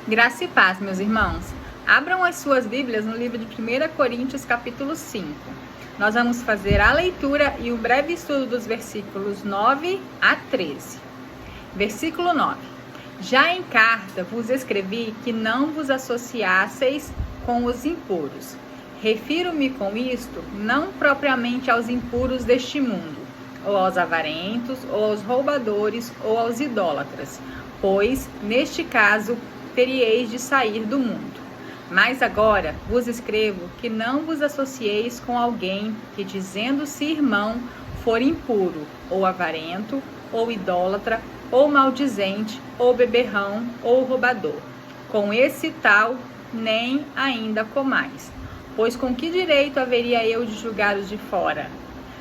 Graça e paz, meus irmãos. Abram as suas Bíblias no livro de 1 Coríntios, capítulo 5. Nós vamos fazer a leitura e um breve estudo dos versículos 9 a 13. Versículo 9. Já em carta vos escrevi que não vos associasseis com os impuros. Refiro-me com isto não propriamente aos impuros deste mundo, ou aos avarentos, ou aos roubadores, ou aos idólatras, pois, neste caso, teríeis de sair do mundo. Mas agora vos escrevo que não vos associeis com alguém que, dizendo-se irmão, for impuro, ou avarento, ou idólatra, ou maldizente, ou beberrão, ou roubador. Com esse tal, nem ainda comais. Pois com que direito haveria eu de julgar os de fora?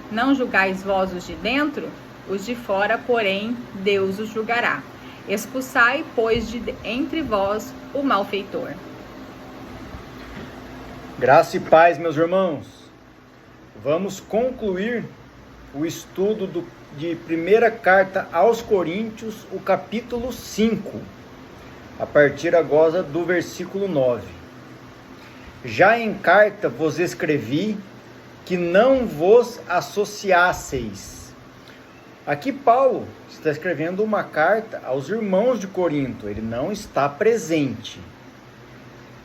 Não julgais vós os de dentro? Os de fora, porém, Deus os julgará. Expulsai, pois, de entre vós o malfeitor. Graça e paz, meus irmãos. Vamos concluir o estudo de primeira carta aos Coríntios, o capítulo 5, a partir agora do versículo 9. Já em carta vos escrevi que não vos associasseis. Aqui Paulo está escrevendo uma carta aos irmãos de Corinto, ele não está presente.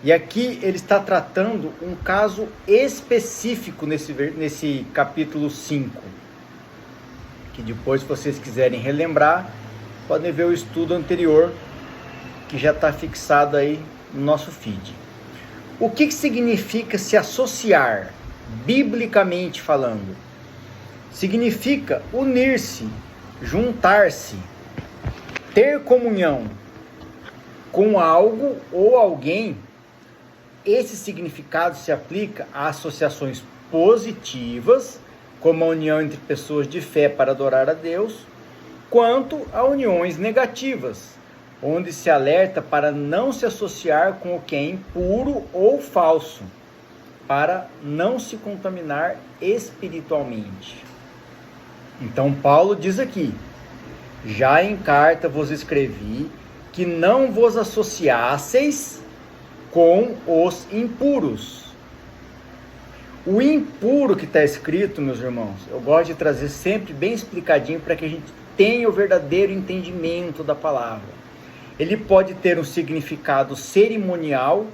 E aqui ele está tratando um caso específico nesse capítulo 5, que depois, se vocês quiserem relembrar, podem ver o estudo anterior, que já está fixado aí no nosso feed. O que significa se associar, biblicamente falando? Significa unir-se, juntar-se, ter comunhão com algo ou alguém. Esse significado se aplica a associações positivas, como a união entre pessoas de fé para adorar a Deus, quanto a uniões negativas, onde se alerta para não se associar com o que é impuro ou falso, para não se contaminar espiritualmente. Então Paulo diz aqui: já em carta vos escrevi que não vos associasseis com os impuros. O impuro que está escrito, meus irmãos, eu gosto de trazer sempre bem explicadinho para que a gente tenha o verdadeiro entendimento da palavra. Ele pode ter um significado cerimonial,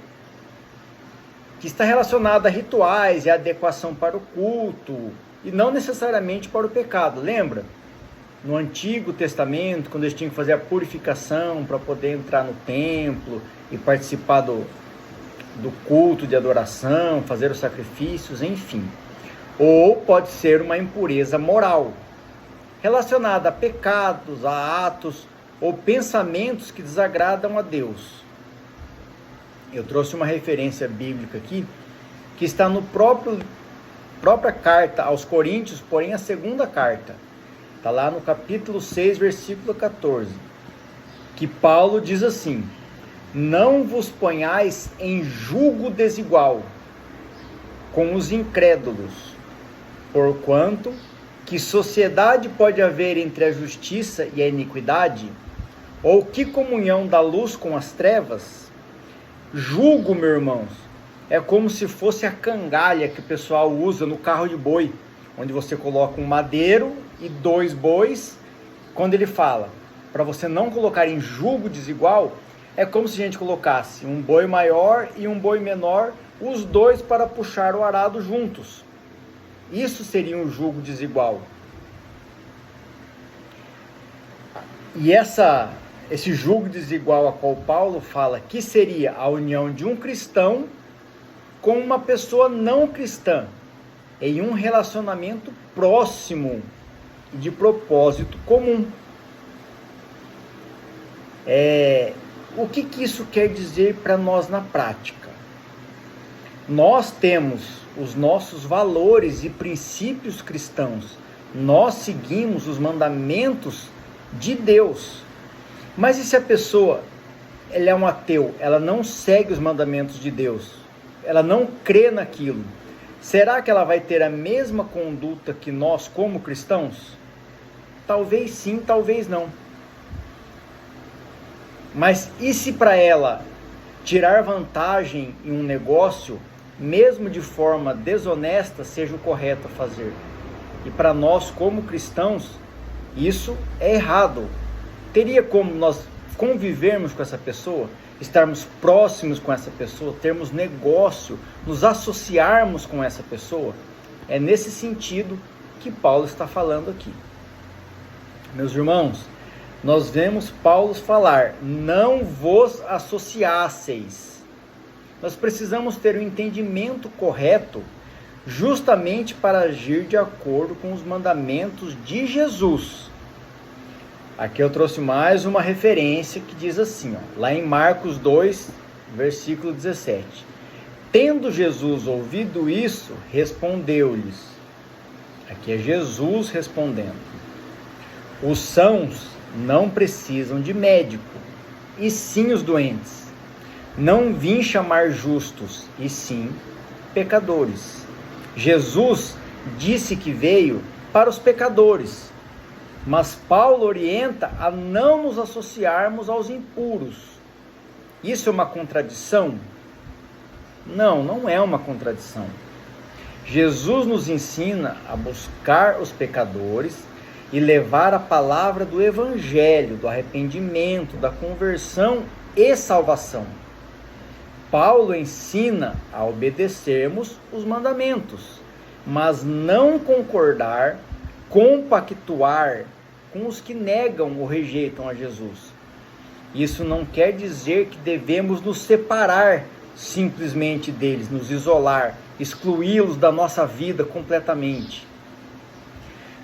que está relacionado a rituais e adequação para o culto, e não necessariamente para o pecado. Lembra? No Antigo Testamento, quando eles tinham que fazer a purificação para poder entrar no templo e participar do culto de adoração, fazer os sacrifícios, enfim. Ou pode ser uma impureza moral, relacionada a pecados, a atos ou pensamentos que desagradam a Deus. Eu trouxe uma referência bíblica aqui, que está no própria carta aos Coríntios, porém a segunda carta. Está lá no capítulo 6, versículo 14. Que Paulo diz assim: não vos ponhais em julgo desigual com os incrédulos, porquanto que sociedade pode haver entre a justiça e a iniquidade? Ou que comunhão da luz com as trevas? Julgo, meus irmãos, é como se fosse a cangalha que o pessoal usa no carro de boi, onde você coloca um madeiro e 2 bois. Quando ele fala para você não colocar em julgo desigual, é como se a gente colocasse um boi maior e um boi menor, os dois para puxar o arado juntos. Isso seria um julgo desigual. E esse julgo desigual a qual Paulo fala, que seria a união de um cristão com uma pessoa não cristã, em um relacionamento próximo e de propósito comum. O que isso quer dizer para nós na prática? Nós temos os nossos valores e princípios cristãos. Nós seguimos os mandamentos de Deus. Mas e se a pessoa ela é um ateu, ela não segue os mandamentos de Deus, ela não crê naquilo? Será que ela vai ter a mesma conduta que nós como cristãos? Talvez sim, talvez não. Mas e se para ela tirar vantagem em um negócio, mesmo de forma desonesta, seja o correto a fazer. E para nós, como cristãos, isso é errado. Teria como nós convivermos com essa pessoa, estarmos próximos com essa pessoa, termos negócio, nos associarmos com essa pessoa? É nesse sentido que Paulo está falando aqui. Meus irmãos, nós vemos Paulo falar: não vos associasseis. Nós precisamos ter o entendimento correto, justamente para agir de acordo com os mandamentos de Jesus. Aqui eu trouxe mais uma referência que diz assim, lá em Marcos 2, versículo 17. Tendo Jesus ouvido isso, respondeu-lhes. Aqui é Jesus respondendo: os sãos não precisam de médico, e sim os doentes. Não vim chamar justos, e sim pecadores. Jesus disse que veio para os pecadores, mas Paulo orienta a não nos associarmos aos impuros. Isso é uma contradição? Não, não é uma contradição. Jesus nos ensina a buscar os pecadores e levar a palavra do evangelho, do arrependimento, da conversão e salvação. Paulo ensina a obedecermos os mandamentos, mas não concordar, compactuar com os que negam ou rejeitam a Jesus. Isso não quer dizer que devemos nos separar simplesmente deles, nos isolar, excluí-los da nossa vida completamente.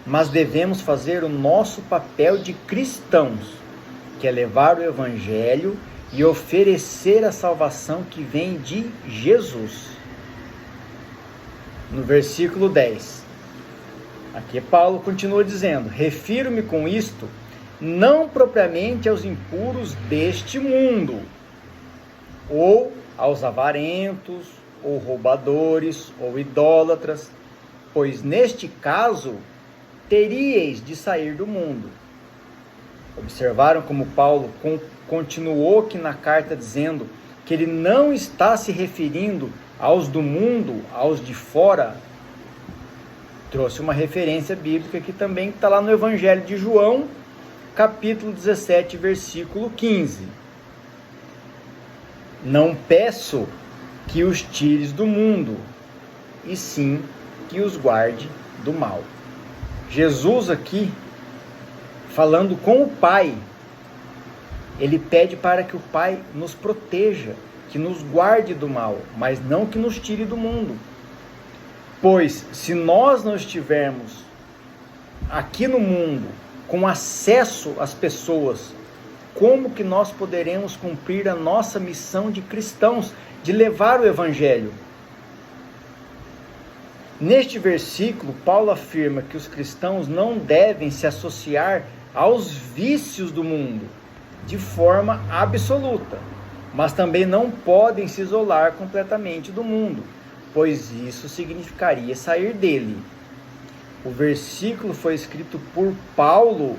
Mas devemos fazer o nosso papel de cristãos, que é levar o evangelho e oferecer a salvação que vem de Jesus. No versículo 10, aqui Paulo continua dizendo: refiro-me com isto não propriamente aos impuros deste mundo, ou aos avarentos, ou roubadores, ou idólatras, pois neste caso teríeis de sair do mundo. Observaram como Paulo continuou aqui na carta dizendo que ele não está se referindo aos do mundo, aos de fora? Trouxe uma referência bíblica que também está lá no Evangelho de João, capítulo 17, versículo 15. Não peço que os tires do mundo, e sim que os guarde do mal. Jesus aqui, falando com o Pai, ele pede para que o Pai nos proteja, que nos guarde do mal, mas não que nos tire do mundo. Pois se nós não estivermos aqui no mundo com acesso às pessoas, como que nós poderemos cumprir a nossa missão de cristãos, de levar o evangelho? Neste versículo, Paulo afirma que os cristãos não devem se associar aos vícios do mundo de forma absoluta, mas também não podem se isolar completamente do mundo, pois isso significaria sair dele. O versículo foi escrito por Paulo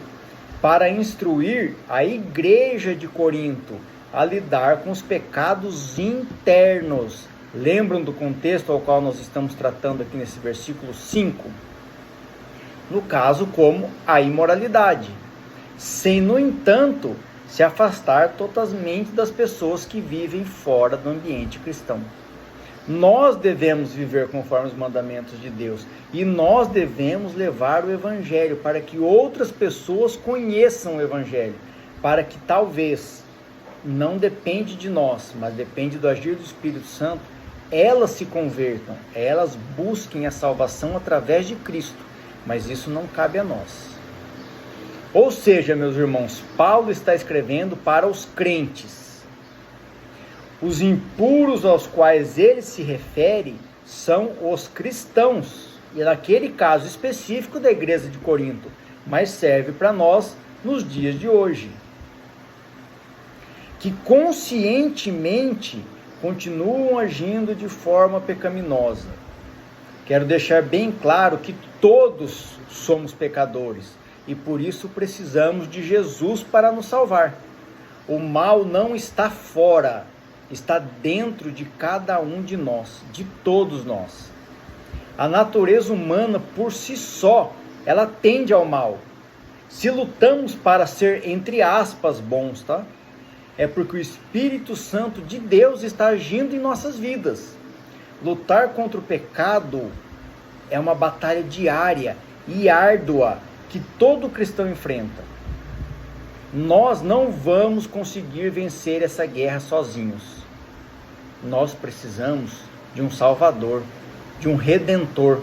para instruir a igreja de Corinto a lidar com os pecados internos. Lembram do contexto ao qual nós estamos tratando aqui nesse versículo 5? No caso, como a imoralidade, sem, no entanto, se afastar totalmente das pessoas que vivem fora do ambiente cristão. Nós devemos viver conforme os mandamentos de Deus e nós devemos levar o evangelho para que outras pessoas conheçam o evangelho, para que talvez, não depende de nós, mas depende do agir do Espírito Santo, elas se convertam, elas busquem a salvação através de Cristo, mas isso não cabe a nós. Ou seja, meus irmãos, Paulo está escrevendo para os crentes. Os impuros aos quais ele se refere são os cristãos, e naquele caso específico da igreja de Corinto, mas serve para nós nos dias de hoje, que conscientemente continuam agindo de forma pecaminosa. Quero deixar bem claro que todos somos pecadores e por isso precisamos de Jesus para nos salvar. O mal não está fora, está dentro de cada um de nós, de todos nós. A natureza humana por si só, ela tende ao mal. Se lutamos para ser, entre aspas, bons, tá? É porque o Espírito Santo de Deus está agindo em nossas vidas. Lutar contra o pecado é uma batalha diária e árdua que todo cristão enfrenta. Nós não vamos conseguir vencer essa guerra sozinhos. Nós precisamos de um Salvador, de um Redentor,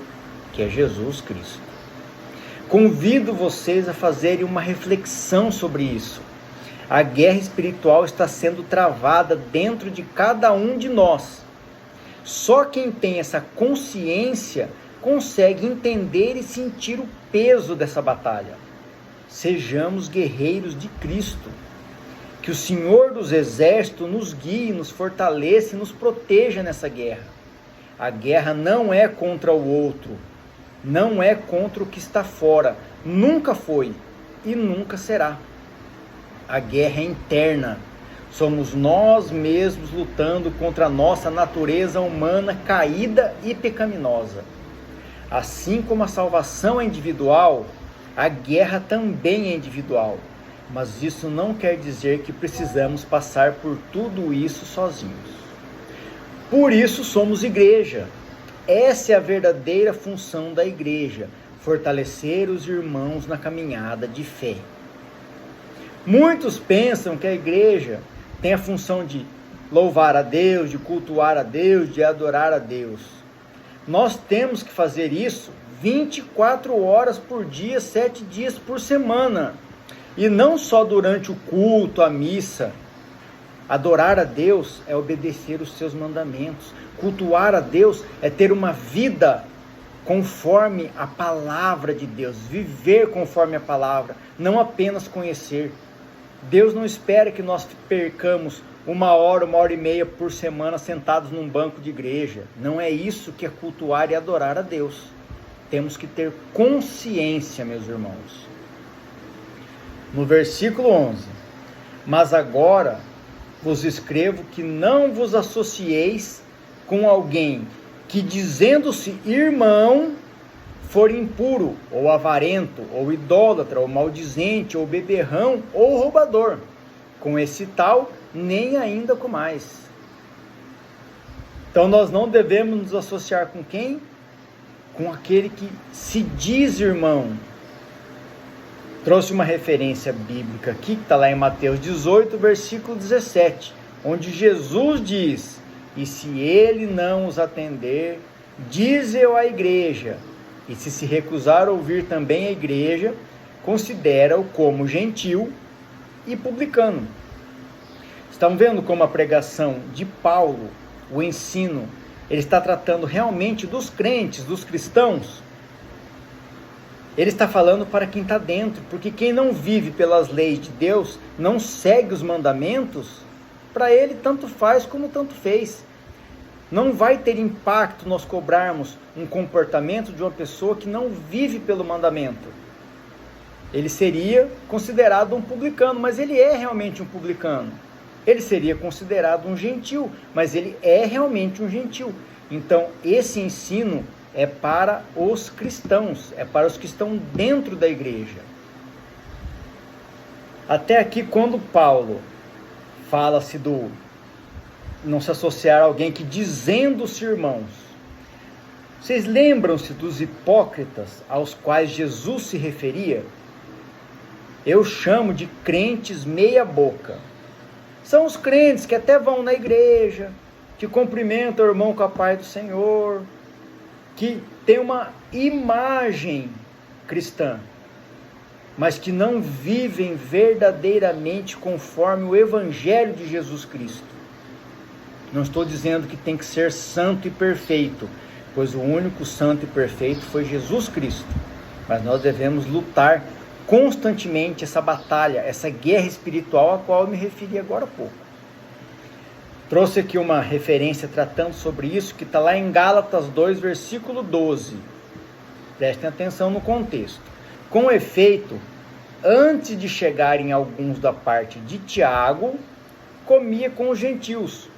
que é Jesus Cristo. Convido vocês a fazerem uma reflexão sobre isso. A guerra espiritual está sendo travada dentro de cada um de nós. Só quem tem essa consciência consegue entender e sentir o peso dessa batalha. Sejamos guerreiros de Cristo. Que o Senhor dos Exércitos nos guie, nos fortaleça e nos proteja nessa guerra. A guerra não é contra o outro, não é contra o que está fora, nunca foi e nunca será. A guerra é interna, somos nós mesmos lutando contra a nossa natureza humana caída e pecaminosa. Assim como a salvação é individual, a guerra também é individual, mas isso não quer dizer que precisamos passar por tudo isso sozinhos. Por isso somos igreja. Essa é a verdadeira função da igreja, fortalecer os irmãos na caminhada de fé. Muitos pensam que a igreja tem a função de louvar a Deus, de cultuar a Deus, de adorar a Deus. Nós temos que fazer isso 24 horas por dia, 7 dias por semana. E não só durante o culto, a missa. Adorar a Deus é obedecer os seus mandamentos. Cultuar a Deus é ter uma vida conforme a palavra de Deus. Viver conforme a palavra, não apenas conhecer. Deus não espera que nós percamos 1 hora, 1h30 por semana sentados num banco de igreja. Não é isso que é cultuar e adorar a Deus. Temos que ter consciência, meus irmãos. No versículo 11. Mas agora vos escrevo que não vos associeis com alguém que, dizendo-se irmão, for impuro, ou avarento, ou idólatra, ou maldizente, ou beberrão, ou roubador. Com esse tal, nem ainda com mais. Então nós não devemos nos associar com quem? Com aquele que se diz irmão. Trouxe uma referência bíblica aqui, que está lá em Mateus 18, versículo 17, onde Jesus diz: e se ele não os atender, dize-o à igreja, e se recusar a ouvir também a igreja, considera-o como gentil e publicano. Estão vendo como a pregação de Paulo, o ensino, ele está tratando realmente dos crentes, dos cristãos? Ele está falando para quem está dentro, porque quem não vive pelas leis de Deus, não segue os mandamentos, para ele tanto faz como tanto fez. Não vai ter impacto nós cobrarmos um comportamento de uma pessoa que não vive pelo mandamento. Ele seria considerado um publicano, mas ele é realmente um publicano. Ele seria considerado um gentil, mas ele é realmente um gentil. Então, esse ensino é para os cristãos, é para os que estão dentro da igreja. Até aqui, quando Paulo fala-se do não se associar a alguém que dizendo-se irmãos, vocês lembram-se dos hipócritas aos quais Jesus se referia? Eu chamo de crentes meia boca. São os crentes que até vão na igreja, que cumprimentam o irmão com a paz do Senhor, que tem uma imagem cristã, mas que não vivem verdadeiramente conforme o Evangelho de Jesus Cristo. Não estou dizendo que tem que ser santo e perfeito, pois o único santo e perfeito foi Jesus Cristo. Mas nós devemos lutar constantemente essa batalha, essa guerra espiritual a qual eu me referi agora há pouco. Trouxe aqui uma referência tratando sobre isso, que está lá em Gálatas 2, versículo 12. Prestem atenção no contexto. Com efeito, antes de chegarem alguns da parte de Tiago, comia com os gentios,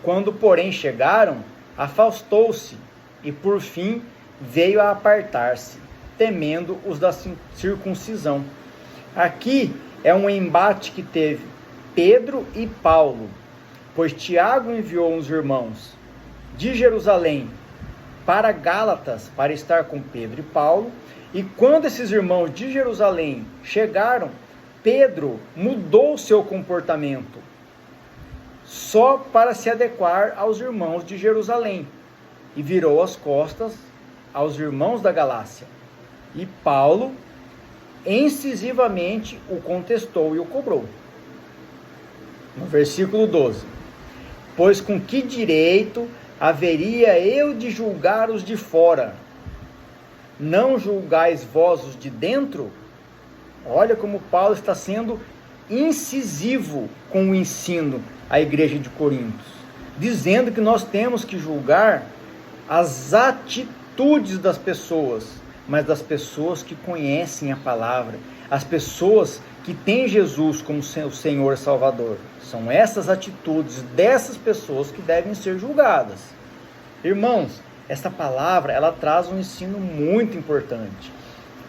Quando, porém, chegaram, afastou-se e, por fim, veio a apartar-se, temendo os da circuncisão. Aqui é um embate que teve Pedro e Paulo, pois Tiago enviou uns irmãos de Jerusalém para Gálatas para estar com Pedro e Paulo, e quando esses irmãos de Jerusalém chegaram, Pedro mudou seu comportamento só para se adequar aos irmãos de Jerusalém e virou as costas aos irmãos da Galácia. E Paulo incisivamente o contestou e o cobrou. No versículo 12: pois com que direito haveria eu de julgar os de fora? Não julgais vós os de dentro? Olha como Paulo está sendo incisivo com o ensino à igreja de Corinto, dizendo que nós temos que julgar as atitudes das pessoas, mas das pessoas que conhecem a palavra, as pessoas que têm Jesus como seu Senhor e Salvador. São essas atitudes dessas pessoas que devem ser julgadas. Irmãos, essa palavra, ela traz um ensino muito importante.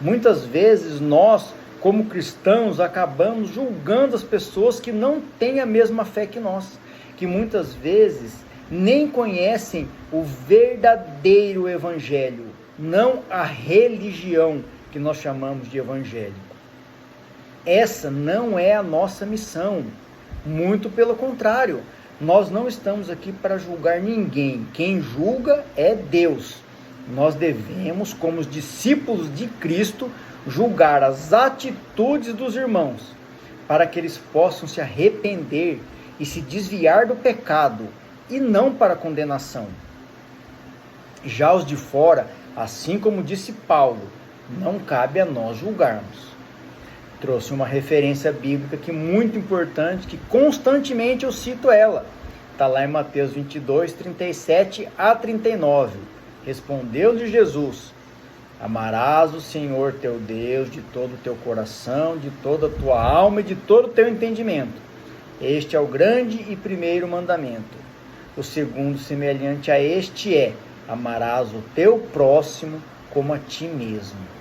Muitas vezes nós, como cristãos, acabamos julgando as pessoas que não têm a mesma fé que nós, que muitas vezes nem conhecem o verdadeiro evangelho, não a religião que nós chamamos de evangelho. Essa não é a nossa missão, muito pelo contrário, nós não estamos aqui para julgar ninguém, quem julga é Deus. Nós devemos, como os discípulos de Cristo, julgar as atitudes dos irmãos, para que eles possam se arrepender e se desviar do pecado, e não para condenação. Já os de fora, assim como disse Paulo, não cabe a nós julgarmos. Trouxe uma referência bíblica que muito importante, que constantemente eu cito ela. Está lá em Mateus 22, 37 a 39. Respondeu-lhe Jesus: amarás o Senhor teu Deus de todo o teu coração, de toda a tua alma e de todo o teu entendimento. Este é o grande e primeiro mandamento. O segundo, semelhante a este, é: amarás o teu próximo como a ti mesmo.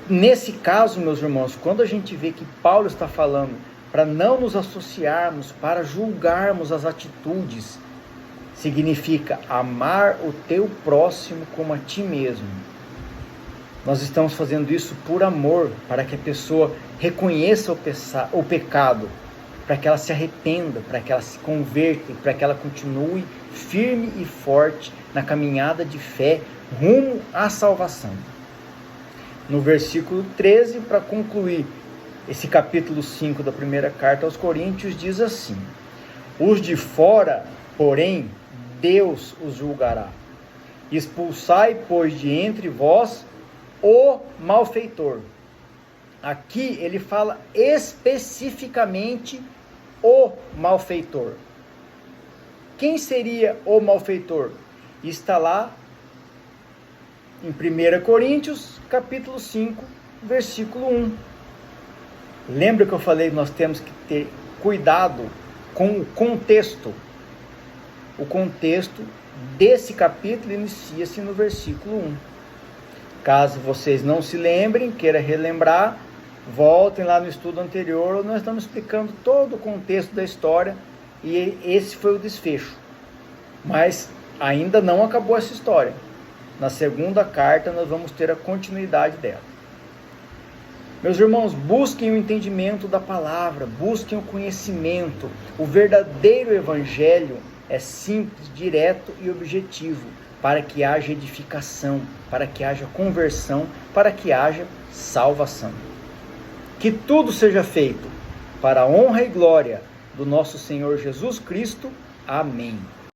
Nesse caso, meus irmãos, quando a gente vê que Paulo está falando para não nos associarmos, para julgarmos as atitudes, significa amar o teu próximo como a ti mesmo. Nós estamos fazendo isso por amor, para que a pessoa reconheça o pecado, para que ela se arrependa, para que ela se converta, para que ela continue firme e forte na caminhada de fé rumo à salvação. No versículo 13, para concluir esse capítulo 5 da primeira carta aos Coríntios, diz assim: os de fora, porém, Deus os julgará. Expulsai, pois, de entre vós o malfeitor. Aqui ele fala especificamente o malfeitor. Quem seria o malfeitor? Está lá em 1 Coríntios, capítulo 5, versículo 1. Lembra que eu falei que nós temos que ter cuidado com o contexto? O contexto desse capítulo inicia-se no versículo 1. Caso vocês não se lembrem, queira relembrar, voltem lá no estudo anterior, nós estamos explicando todo o contexto da história e esse foi o desfecho. Mas ainda não acabou essa história. Na segunda carta nós vamos ter a continuidade dela. Meus irmãos, busquem o entendimento da palavra, busquem o conhecimento. O verdadeiro evangelho é simples, direto e objetivo, para que haja edificação, para que haja conversão, para que haja salvação. Que tudo seja feito para a honra e glória do nosso Senhor Jesus Cristo. Amém.